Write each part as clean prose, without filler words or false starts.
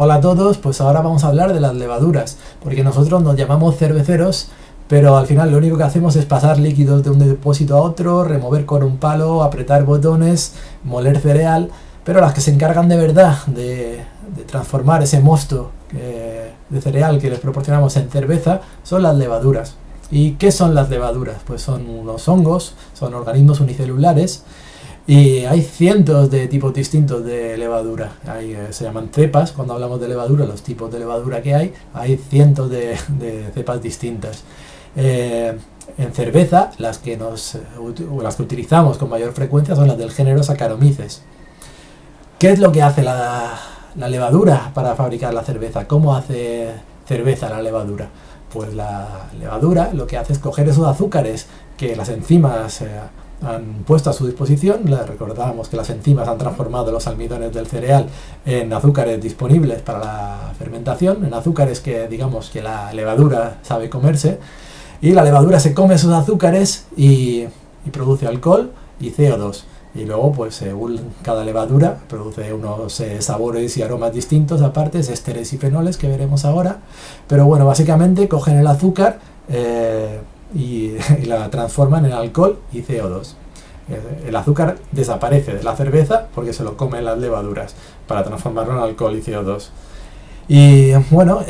Hola a todos, pues ahora vamos a hablar de las levaduras, porque nosotros nos llamamos cerveceros, pero al final lo único que hacemos es pasar líquidos de un depósito a otro, remover con un palo, apretar botones, moler cereal, pero las que se encargan de verdad de transformar ese mosto de cereal que les proporcionamos en cerveza son las levaduras. ¿Y qué son las levaduras? Pues son unos hongos, son organismos unicelulares. Y hay cientos de tipos distintos de levadura. Se llaman cepas, cuando hablamos de levadura, los tipos de levadura que hay cientos de cepas distintas. En cerveza, las que utilizamos con mayor frecuencia son las del género Saccharomyces. ¿Qué es lo que hace la levadura para fabricar la cerveza? ¿Cómo hace cerveza la levadura? Pues la levadura lo que hace es coger esos azúcares que las enzimas han puesto a su disposición. Recordábamos que las enzimas han transformado los almidones del cereal en azúcares disponibles para la fermentación, en azúcares que digamos que la levadura sabe comerse, y la levadura se come esos azúcares y produce alcohol y CO2. Y luego, pues según cada levadura, produce unos sabores y aromas distintos, aparte, ésteres y fenoles que veremos ahora. Pero bueno, básicamente cogen el azúcar y la transforman en alcohol y CO2. El azúcar desaparece de la cerveza porque se lo comen las levaduras para transformarlo en alcohol y CO2. Y bueno,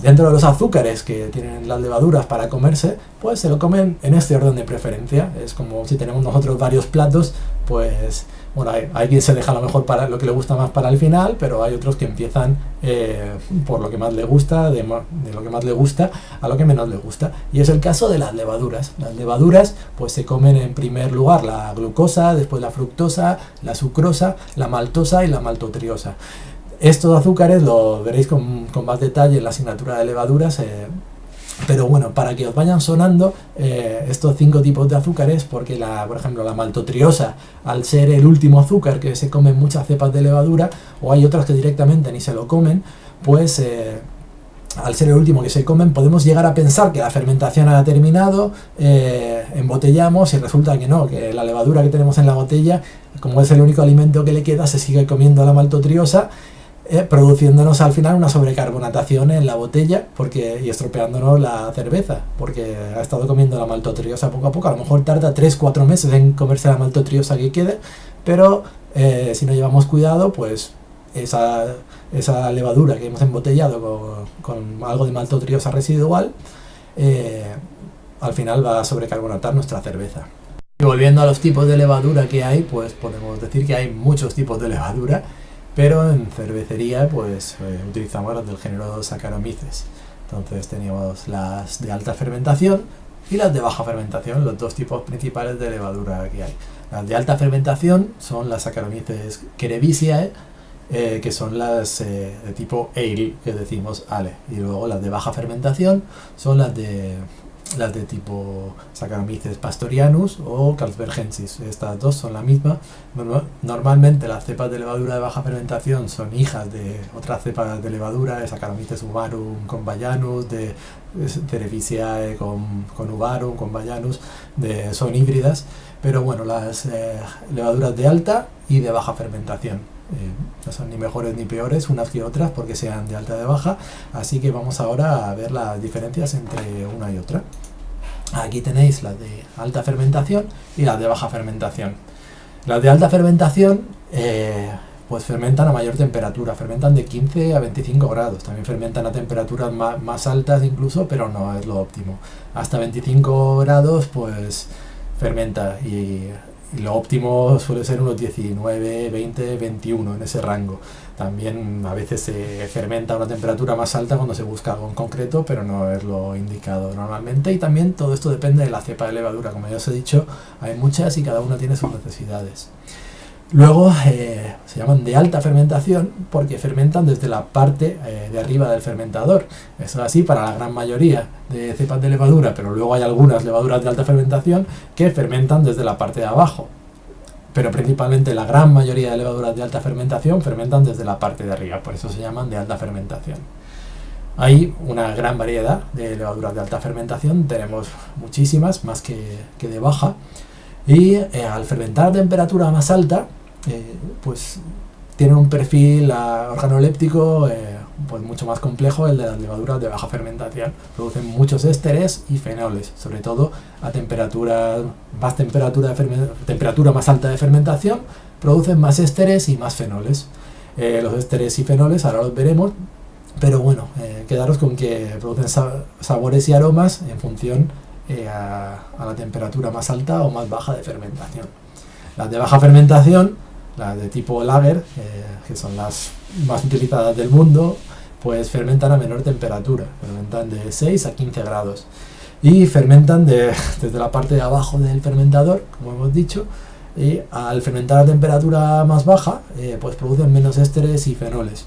dentro de los azúcares que tienen las levaduras para comerse, pues se lo comen en este orden de preferencia. Es como si tenemos nosotros varios platos, pues bueno, hay quien se deja a lo mejor para lo que le gusta más para el final, pero hay otros que empiezan por lo que más le gusta, de lo que más le gusta a lo que menos le gusta. Y es el caso de las levaduras. Las levaduras pues se comen en primer lugar la glucosa, después la fructosa, la sucrosa, la maltosa y la maltotriosa. Estos azúcares lo veréis con más detalle en la asignatura de levaduras, pero bueno, para que os vayan sonando estos 5 tipos de azúcares, porque por ejemplo la maltotriosa, al ser el último azúcar que se comen muchas cepas de levadura, o hay otras que directamente ni se lo comen, pues al ser el último que se comen podemos llegar a pensar que la fermentación ha terminado, embotellamos y resulta que no, que la levadura que tenemos en la botella, como es el único alimento que le queda, se sigue comiendo la maltotriosa, produciéndonos al final una sobrecarbonatación en la botella y estropeándonos la cerveza, porque ha estado comiendo la maltotriosa poco a poco. A lo mejor tarda 3-4 meses en comerse la maltotriosa que quede, pero si no llevamos cuidado, pues esa levadura que hemos embotellado con algo de maltotriosa residual, al final va a sobrecarbonatar nuestra cerveza. Y volviendo a los tipos de levadura que hay, pues podemos decir que hay muchos tipos de levadura, pero en cervecería pues utilizamos las del género Saccharomyces. Entonces teníamos las de alta fermentación y las de baja fermentación, los dos tipos principales de levadura que hay. Las de alta fermentación son las Saccharomyces cerevisiae, que son las de tipo ale, que decimos ale, y luego las de baja fermentación son las de tipo Saccharomyces pastorianus o Carlsbergensis. Estas dos son la misma. Normalmente las cepas de levadura de baja fermentación son hijas de otras cepas de levadura, de Saccharomyces humarum con Bayanus, de Cerevisiae con Humarum, con Bayanus, son híbridas, pero bueno, las levaduras de alta y de baja fermentación no son ni mejores ni peores unas que otras porque sean de alta o de baja, así que vamos ahora a ver las diferencias entre una y otra. Aquí tenéis las de alta fermentación y las de baja fermentación. Las de alta fermentación pues fermentan a mayor temperatura, fermentan de 15 a 25 grados, también fermentan a temperaturas más altas incluso, pero no es lo óptimo. Hasta 25 grados pues fermenta y lo óptimo suele ser unos 19, 20, 21 en ese rango. También a veces se fermenta a una temperatura más alta cuando se busca algo en concreto, pero no es lo indicado normalmente. Y también todo esto depende de la cepa de levadura. Como ya os he dicho, hay muchas y cada una tiene sus necesidades. Luego se llaman de alta fermentación porque fermentan desde la parte de arriba del fermentador. Eso es así para la gran mayoría de cepas de levadura, pero luego hay algunas levaduras de alta fermentación que fermentan desde la parte de abajo. Pero principalmente la gran mayoría de levaduras de alta fermentación fermentan desde la parte de arriba, por eso se llaman de alta fermentación. Hay una gran variedad de levaduras de alta fermentación, tenemos muchísimas, más que de baja, y al fermentar a temperatura más alta, pues tienen un perfil organoléptico pues mucho más complejo el de las levaduras de baja fermentación. Producen muchos ésteres y fenoles, sobre todo a temperatura más alta de fermentación, producen más ésteres y más fenoles. Los ésteres y fenoles ahora los veremos, pero bueno, quedaros con que producen sabores y aromas en función a la temperatura más alta o más baja de fermentación. Las de baja fermentación, las de tipo lager, que son las más utilizadas del mundo, pues fermentan a menor temperatura, fermentan de 6 a 15 grados y fermentan desde la parte de abajo del fermentador, como hemos dicho, y al fermentar a temperatura más baja, pues producen menos ésteres y fenoles.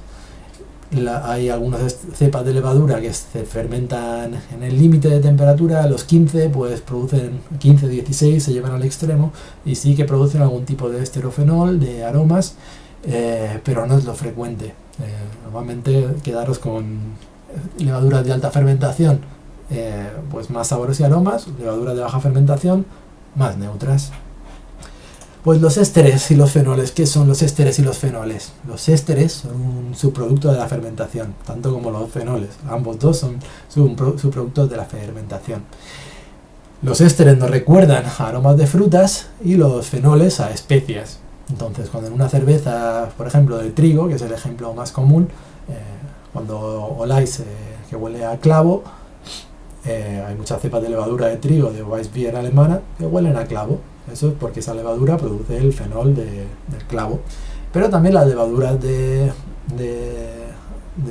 Hay algunas cepas de levadura que se fermentan en el límite de temperatura, a los 15 pues producen 15-16, se llevan al extremo y sí que producen algún tipo de esterofenol, de aromas, pero no es lo frecuente. Normalmente quedaros con levaduras de alta fermentación, pues más sabores y aromas, levaduras de baja fermentación más neutras. Pues los ésteres y los fenoles, ¿qué son los ésteres y los fenoles? Los ésteres son un subproducto de la fermentación, tanto como los fenoles. Ambos dos son subproductos de la fermentación. Los ésteres nos recuerdan a aromas de frutas y los fenoles a especias. Entonces, cuando en una cerveza, por ejemplo, de trigo, que es el ejemplo más común, cuando oláis que huele a clavo, hay muchas cepas de levadura de trigo de Weissbier alemana que huelen a clavo. Eso es porque esa levadura produce el fenol del clavo. Pero también las levaduras de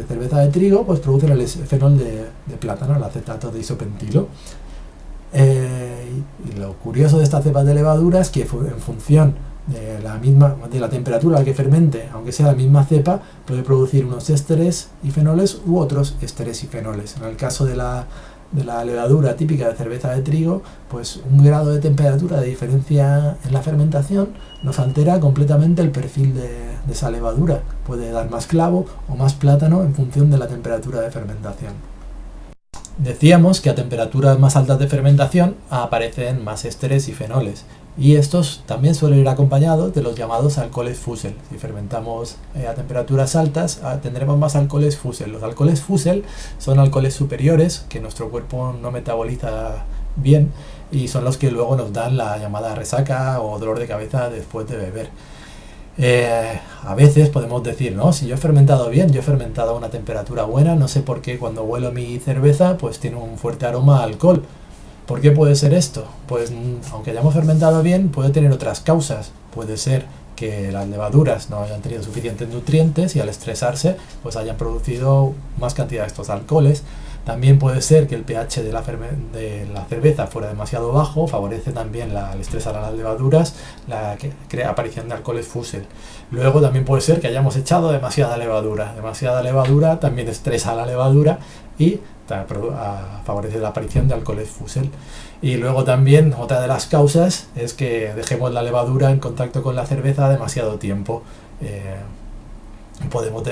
cerveza de trigo pues producen el fenol de plátano, el acetato de isopentilo. Y lo curioso de estas cepas de levadura es que en función de la temperatura a la que fermente, aunque sea la misma cepa, puede producir unos ésteres y fenoles u otros ésteres y fenoles. En el caso de la levadura típica de cerveza de trigo, pues un grado de temperatura de diferencia en la fermentación nos altera completamente el perfil de esa levadura. Puede dar más clavo o más plátano en función de la temperatura de fermentación. Decíamos que a temperaturas más altas de fermentación aparecen más ésteres y fenoles, y estos también suelen ir acompañados de los llamados alcoholes Fusel. Si fermentamos a temperaturas altas, tendremos más alcoholes Fusel. Los alcoholes Fusel son alcoholes superiores que nuestro cuerpo no metaboliza bien y son los que luego nos dan la llamada resaca o dolor de cabeza después de beber. A veces podemos decir, no, si yo he fermentado bien, yo he fermentado a una temperatura buena, no sé por qué cuando huelo mi cerveza pues tiene un fuerte aroma a alcohol. ¿Por qué puede ser esto? Pues aunque hayamos fermentado bien, puede tener otras causas. Puede ser que las levaduras no hayan tenido suficientes nutrientes y al estresarse pues hayan producido más cantidad de estos alcoholes. También puede ser que el pH de la cerveza fuera demasiado bajo, favorece también al estresar a las levaduras la aparición de alcoholes Fusel. Luego también puede ser que hayamos echado demasiada levadura también estresa a la levadura y favorece la aparición de alcoholes Fusel. Y luego también otra de las causas es que dejemos la levadura en contacto con la cerveza demasiado tiempo. Podemos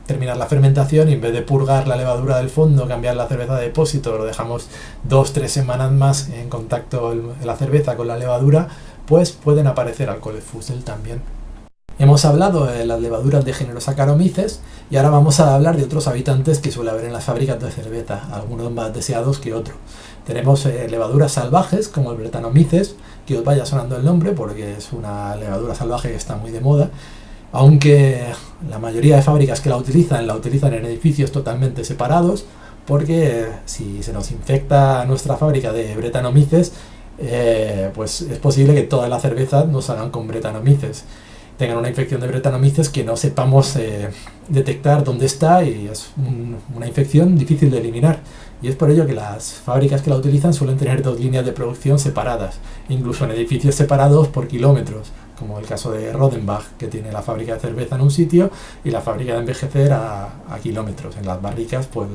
terminar la fermentación y en vez de purgar la levadura del fondo, cambiar la cerveza de depósito, lo dejamos 2-3 semanas más en contacto la cerveza con la levadura, pues pueden aparecer alcoholes Fusel también. Hemos hablado de las levaduras de género Saccharomyces y ahora vamos a hablar de otros habitantes que suele haber en las fábricas de cerveza, algunos más deseados que otros. Tenemos levaduras salvajes como el Brettanomyces, que os vaya sonando el nombre porque es una levadura salvaje que está muy de moda, aunque la mayoría de fábricas que la utilizan en edificios totalmente separados, porque si se nos infecta nuestra fábrica de Brettanomyces, pues es posible que todas las cervezas nos hagan con Brettanomyces. Tengan una infección de Brettanomyces que no sepamos detectar dónde está y es una infección difícil de eliminar. Y es por ello que las fábricas que la utilizan suelen tener dos líneas de producción separadas, incluso en edificios separados por kilómetros, como el caso de Rodenbach, que tiene la fábrica de cerveza en un sitio y la fábrica de envejecer a kilómetros. En las barricas, pues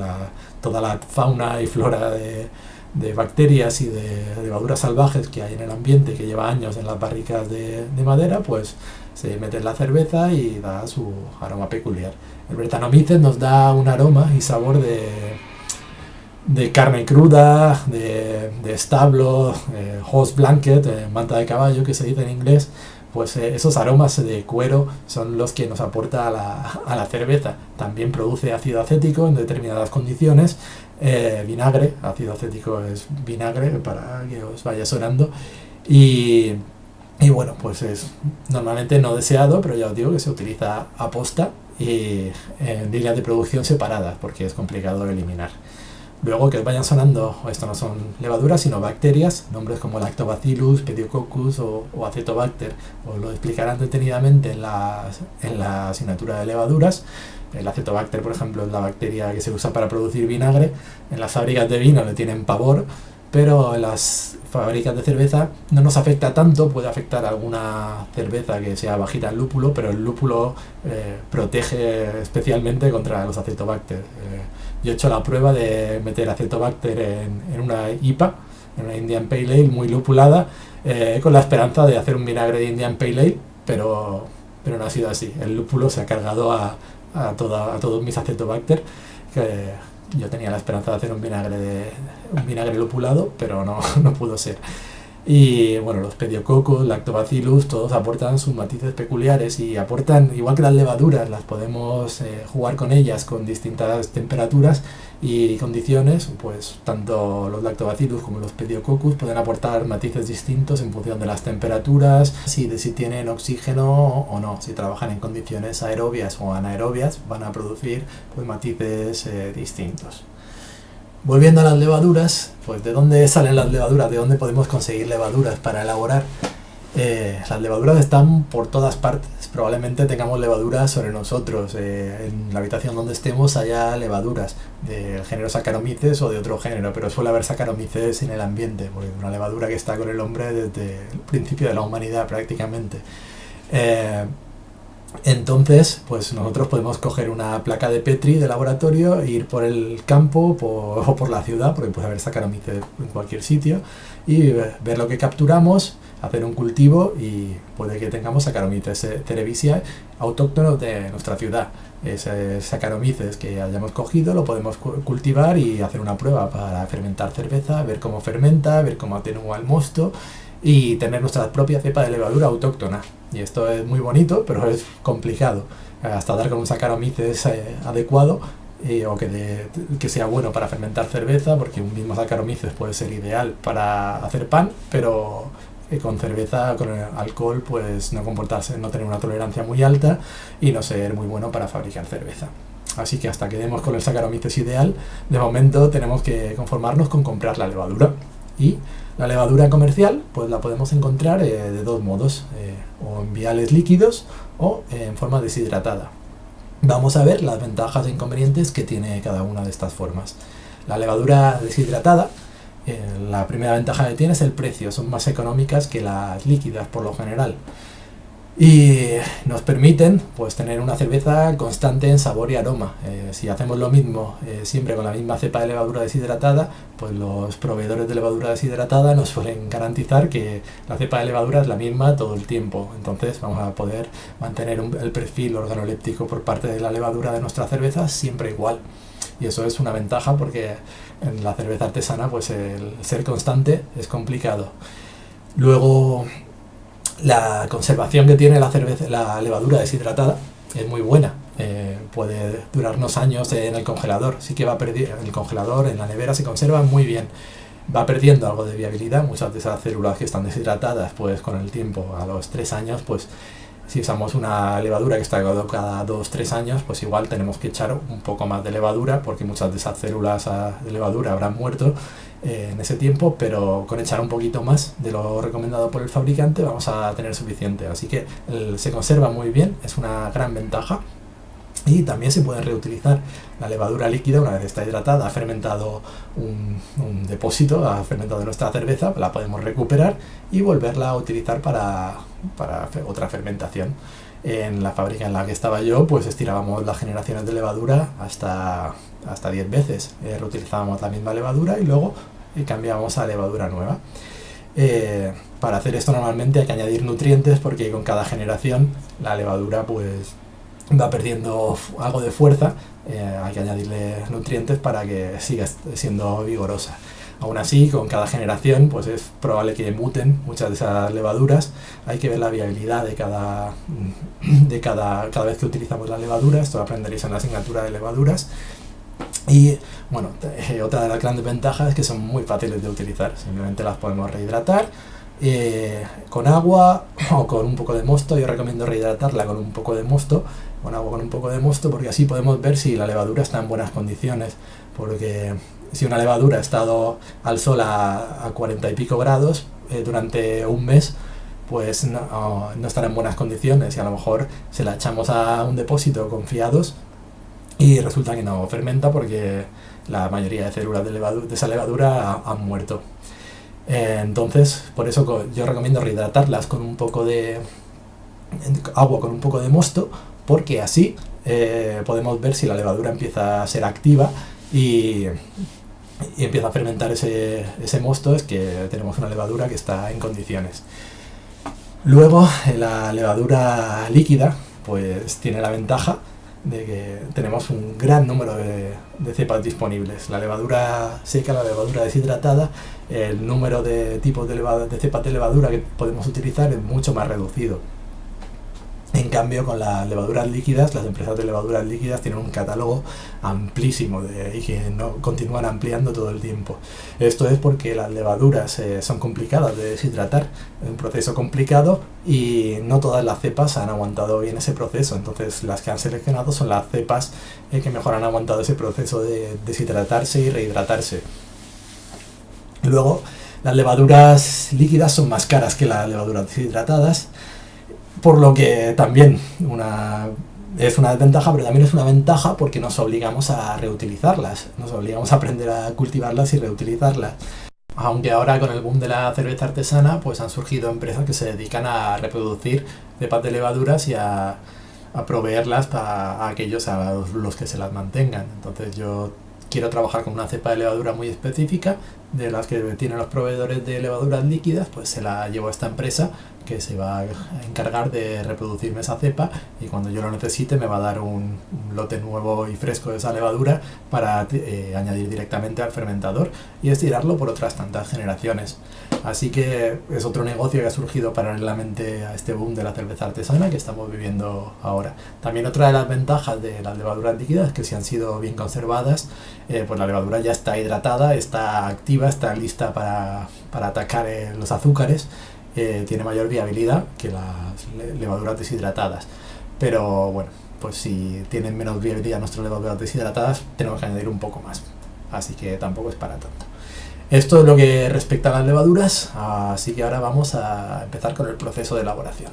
toda la fauna y flora de bacterias y de levaduras salvajes que hay en el ambiente, que lleva años en las barricas de madera, pues se mete en la cerveza y da su aroma peculiar. El Brettanomyces nos da un aroma y sabor de carne cruda, de establo, horse blanket, manta de caballo que se dice en inglés, pues esos aromas de cuero son los que nos aporta a la cerveza. También produce ácido acético en determinadas condiciones, vinagre, ácido acético es vinagre, para que os vaya sonando, y bueno, pues es normalmente no deseado, pero ya os digo que se utiliza aposta y en líneas de producción separadas, porque es complicado de eliminar. Luego que os vayan sonando, esto no son levaduras sino bacterias, nombres como Lactobacillus, Pediococcus o Acetobacter, os lo explicarán detenidamente en la asignatura de levaduras. El Acetobacter, por ejemplo, es la bacteria que se usa para producir vinagre. En las fábricas de vino le tienen pavor, pero en las fábricas de cerveza no nos afecta tanto. Puede afectar a alguna cerveza que sea bajita en lúpulo, pero el lúpulo protege especialmente contra los Acetobacter. Yo he hecho la prueba de meter Acetobacter en una IPA, en una Indian Pale Ale muy lupulada, con la esperanza de hacer un vinagre de Indian Pale Ale, pero no ha sido así. El lúpulo se ha cargado a todos mis Acetobacter, que yo tenía la esperanza de hacer un vinagre lupulado, pero no pudo ser. Y bueno, los Pediococcus, Lactobacillus, todos aportan sus matices peculiares y aportan, igual que las levaduras, las podemos jugar con ellas con distintas temperaturas y condiciones. Pues tanto los Lactobacillus como los Pediococcus pueden aportar matices distintos en función de las temperaturas, si tienen oxígeno o no. Si trabajan en condiciones aerobias o anaerobias, van a producir pues matices distintos. Volviendo a las levaduras, pues ¿de dónde salen las levaduras? ¿De dónde podemos conseguir levaduras para elaborar? Las levaduras están por todas partes. Probablemente tengamos levaduras sobre nosotros. En la habitación donde estemos haya levaduras del género Saccharomyces o de otro género, pero suele haber Saccharomyces en el ambiente, porque es una levadura que está con el hombre desde el principio de la humanidad prácticamente. Entonces, pues nosotros podemos coger una placa de Petri de laboratorio e ir por el campo o por la ciudad, porque puede haber Saccharomyces en cualquier sitio, y ver lo que capturamos, hacer un cultivo y puede que tengamos Saccharomyces cerevisiae autóctonos de nuestra ciudad. Ese Saccharomyces que hayamos cogido lo podemos cultivar y hacer una prueba para fermentar cerveza, ver cómo fermenta, ver cómo atenúa el mosto y tener nuestra propia cepa de levadura autóctona. Y esto es muy bonito, pero es complicado. Hasta dar con un Saccharomyces adecuado o que sea bueno para fermentar cerveza, porque un mismo Saccharomyces puede ser ideal para hacer pan, pero con cerveza, con el alcohol, pues no tener una tolerancia muy alta y no ser muy bueno para fabricar cerveza. Así que hasta que demos con el Saccharomyces ideal, de momento tenemos que conformarnos con comprar la levadura. Y la levadura comercial pues la podemos encontrar de dos modos, o en viales líquidos o en forma deshidratada. Vamos a ver las ventajas e inconvenientes que tiene cada una de estas formas. La levadura deshidratada, la primera ventaja que tiene es el precio, son más económicas que las líquidas por lo general. Y nos permiten pues tener una cerveza constante en sabor y aroma. Si hacemos lo mismo siempre con la misma cepa de levadura deshidratada, pues los proveedores de levadura deshidratada nos suelen garantizar que la cepa de levadura es la misma todo el tiempo. Entonces vamos a poder mantener el perfil organoléptico por parte de la levadura de nuestra cerveza siempre igual. Y eso es una ventaja porque en la cerveza artesana pues el ser constante es complicado. Luego, la conservación que tiene la levadura deshidratada es muy buena. Puede durarnos años en el congelador. Sí que va a perder en el congelador, en la nevera se conserva muy bien. Va perdiendo algo de viabilidad. Muchas de esas células que están deshidratadas, pues con el tiempo, a los 3 años, pues si usamos una levadura que está cada 2-3 años, pues igual tenemos que echar un poco más de levadura, porque muchas de esas células de levadura habrán muerto en ese tiempo, pero con echar un poquito más de lo recomendado por el fabricante vamos a tener suficiente. Así que se conserva muy bien, es una gran ventaja. Y también se puede reutilizar la levadura líquida una vez está hidratada, ha fermentado un depósito, ha fermentado nuestra cerveza, la podemos recuperar y volverla a utilizar para otra fermentación. En la fábrica en la que estaba yo, pues estirábamos las generaciones de levadura hasta 10 veces. Reutilizábamos la misma levadura y luego cambiábamos a levadura nueva. Para hacer esto normalmente hay que añadir nutrientes, porque con cada generación la levadura pues va perdiendo algo de fuerza. Hay que añadirle nutrientes para que siga siendo vigorosa. Aún así, con cada generación, pues es probable que muten muchas de esas levaduras. Hay que ver la viabilidad de cada vez que utilizamos la levadura. Esto lo aprenderéis en la asignatura de levaduras. Y bueno, otra de las grandes ventajas es que son muy fáciles de utilizar. Simplemente las podemos rehidratar con agua o con un poco de mosto. Yo recomiendo rehidratarla con un poco de mosto, con agua con un poco de mosto, porque así podemos ver si la levadura está en buenas condiciones. Porque si una levadura ha estado al sol a 40 y pico grados durante un mes, pues no estará en buenas condiciones, y a lo mejor se la echamos a un depósito confiados y resulta que no fermenta porque la mayoría de células de esa levadura han muerto. Entonces, por eso yo recomiendo rehidratarlas con un poco de agua, con un poco de mosto, porque así podemos ver si la levadura empieza a ser activa y empieza a fermentar ese mosto. Es que tenemos una levadura que está en condiciones. Luego, la levadura líquida pues tiene la ventaja de que tenemos un gran número de cepas disponibles. La levadura seca, la levadura deshidratada, el número de tipos de cepas de levadura que podemos utilizar es mucho más reducido. En cambio, con las levaduras líquidas, las empresas de levaduras líquidas tienen un catálogo amplísimo y que continúan ampliando todo el tiempo. Esto es porque las levaduras son complicadas de deshidratar, es un proceso complicado y no todas las cepas han aguantado bien ese proceso. Entonces, las que han seleccionado son las cepas que mejor han aguantado ese proceso de deshidratarse y rehidratarse. Luego, las levaduras líquidas son más caras que las levaduras deshidratadas, por lo que también es una desventaja, pero también es una ventaja porque nos obligamos a reutilizarlas, nos obligamos a aprender a cultivarlas y reutilizarlas. Aunque ahora, con el boom de la cerveza artesana, pues han surgido empresas que se dedican a reproducir cepas de levaduras y a proveerlas a aquellos a los que se las mantengan. Entonces yo quiero trabajar con una cepa de levadura muy específica, de las que tienen los proveedores de levaduras líquidas, pues se la llevo a esta empresa que se va a encargar de reproducirme esa cepa, y cuando yo lo necesite me va a dar un lote nuevo y fresco de esa levadura para añadir directamente al fermentador y estirarlo por otras tantas generaciones. Así que es otro negocio que ha surgido paralelamente a este boom de la cerveza artesana que estamos viviendo ahora. También otra de las ventajas de las levaduras líquidas es que, si han sido bien conservadas, pues la levadura ya está hidratada, está activa, está lista para atacar los azúcares. Tiene mayor viabilidad que las levaduras deshidratadas. Pero bueno, pues si tienen menos viabilidad nuestras levaduras deshidratadas, tenemos que añadir un poco más. Así que tampoco es para tanto. Esto es lo que respecta a las levaduras, así que ahora vamos a empezar con el proceso de elaboración.